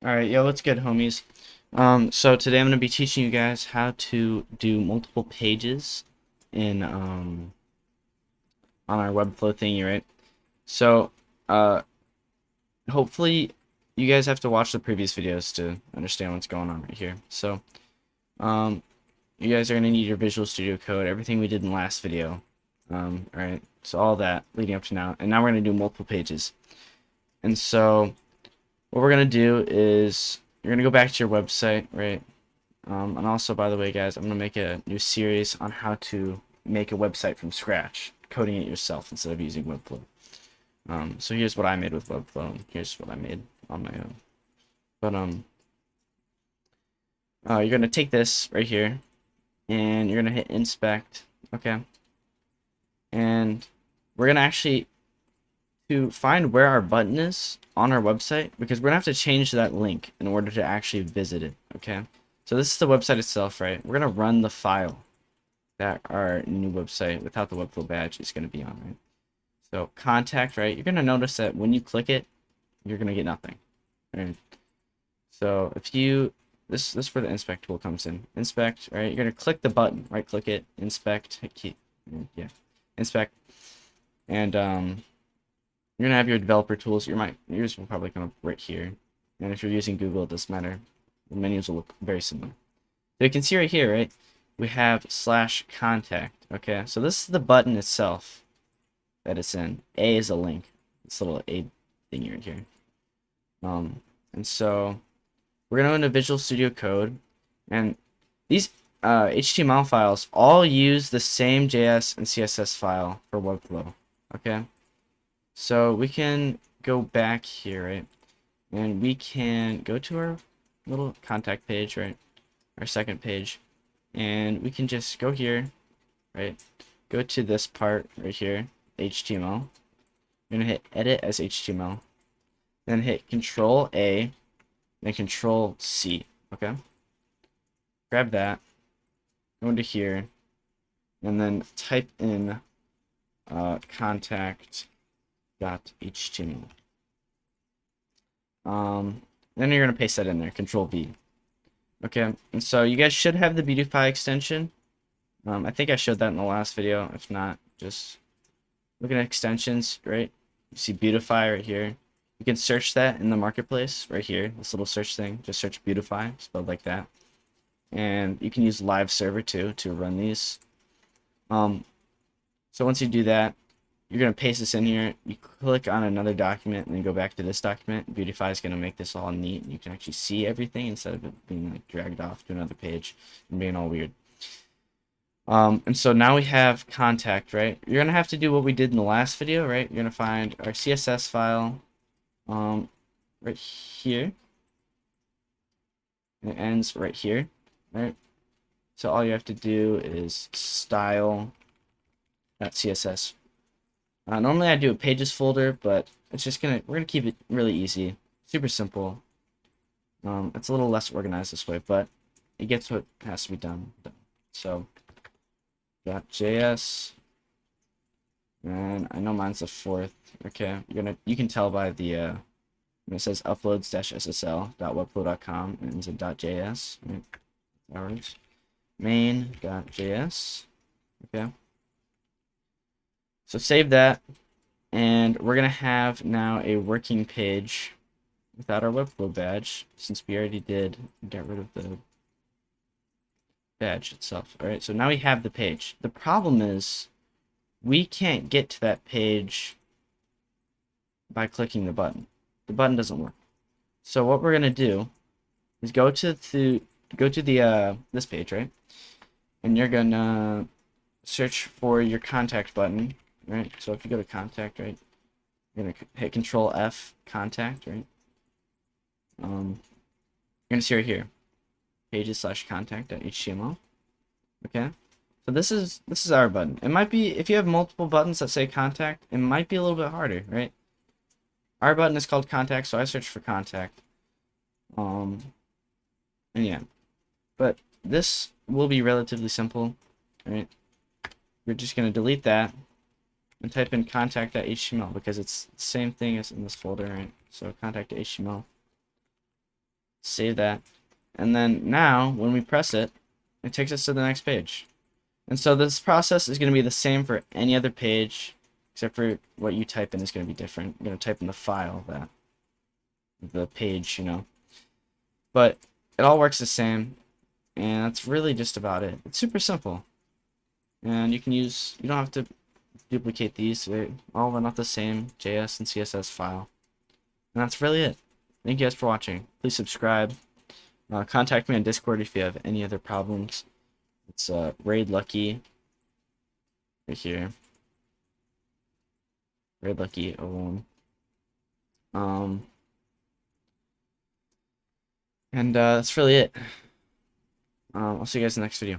Alright, yo, what's good, homies? So today I'm going to be teaching you guys how to do multiple pages in, on our Webflow thingy, right? So, uh, hopefully you guys have to watch the previous videos to understand what's going on right here. So, um, you guys are going to need your Visual Studio Code, everything we did in the last video. Alright, so all that leading up to now. And now we're going to do multiple pages. And so, what we're going to do is, you're going to go back to your website, right? And also, by the way, guys, I'm going to make a new series on how to make a website from scratch, coding it yourself instead of using Webflow. So here's what I made with Webflow, and here's what I made on my own. But you're going to take this right here, and you're going to hit inspect, okay? And we're going to actually, to find where our button is on our website, because we're going to have to change that link in order to actually visit it, okay? So this is the website itself, right? We're going to run the file that our new website without the Webflow badge is going to be on, right? So contact, right? You're going to notice that when you click it, you're going to get nothing, right? So if you, this is where the inspect tool comes in. Inspect, right? You're going to click the button, right? Click it, inspect, hit key, yeah, inspect, and you're going to have your developer tools. Yours will probably come up right here. And if you're using Google, it doesn't matter. The menus will look very similar. So you can see right here, right? We have /contact. Okay, so this is the button itself that it's in. A is a link. This little A thingy right here. And so we're gonna go into Visual Studio Code, and these HTML files all use the same JS and CSS file for Webflow. Okay, so we can go back here, right? And we can go to our little contact page, right? Our second page. And we can just go here, right? Go to this part right here, HTML. We're gonna hit edit as HTML. Then hit Control A, then Control C. Okay? Grab that, go into here, and then type in contact.html. Then you're gonna paste that in there, Control V. Okay, and so you guys should have the Beautify extension. I think I showed that in the last video. If not, just look at extensions, right? You see Beautify right here. You can search that in the marketplace right here. This little search thing. Just search Beautify, spelled like that. And you can use Live Server too to run these. So once you do that, you're gonna paste this in here. You click on another document and then go back to this document. Beautify is gonna make this all neat. And you can actually see everything instead of it being like dragged off to another page and being all weird. And so now we have contact, right? You're gonna have to do what we did in the last video, right? You're gonna find our CSS file, right here. And it ends right here, right? So all you have to do is style.css. Normally I do a pages folder, but we're gonna keep it really easy, super simple. It's a little less organized this way, but it gets what has to be done. So .js, and I know mine's the fourth. Okay, you can tell by the when it says uploads-ssl.webflow.com and it's a .js. Right? Ours main.js. Okay. So save that, and we're gonna have now a working page without our Webflow badge, since we already did get rid of the badge itself. Alright, so now we have the page. The problem is we can't get to that page by clicking the button. The button doesn't work. So what we're gonna do is go to the this page, right? And you're gonna search for your contact button, right? So if you go to contact, right, you're gonna hit Control F, contact, right? You're gonna see right here, pages/contact.html. Okay, so this is our button. It might be, if you have multiple buttons that say contact, it might be a little bit harder, right? Our button is called contact, so I searched for contact. And yeah, but this will be relatively simple, right? We're just gonna delete that and type in contact.html because it's the same thing as in this folder, right? So contact.html. Save that. And then now, when we press it, it takes us to the next page. And so this process is going to be the same for any other page, except for what you type in is going to be different. You're going to type in the file, the page, you know. But it all works the same, and that's really just about it. It's super simple. And you don't have to duplicate these. They all run off the same JS and CSS file. And that's really it. Thank you guys for watching. Please subscribe. Contact me on Discord if you have any other problems. It's RaidLucky right here. RaidLucky01. And that's really it. I'll see you guys in the next video.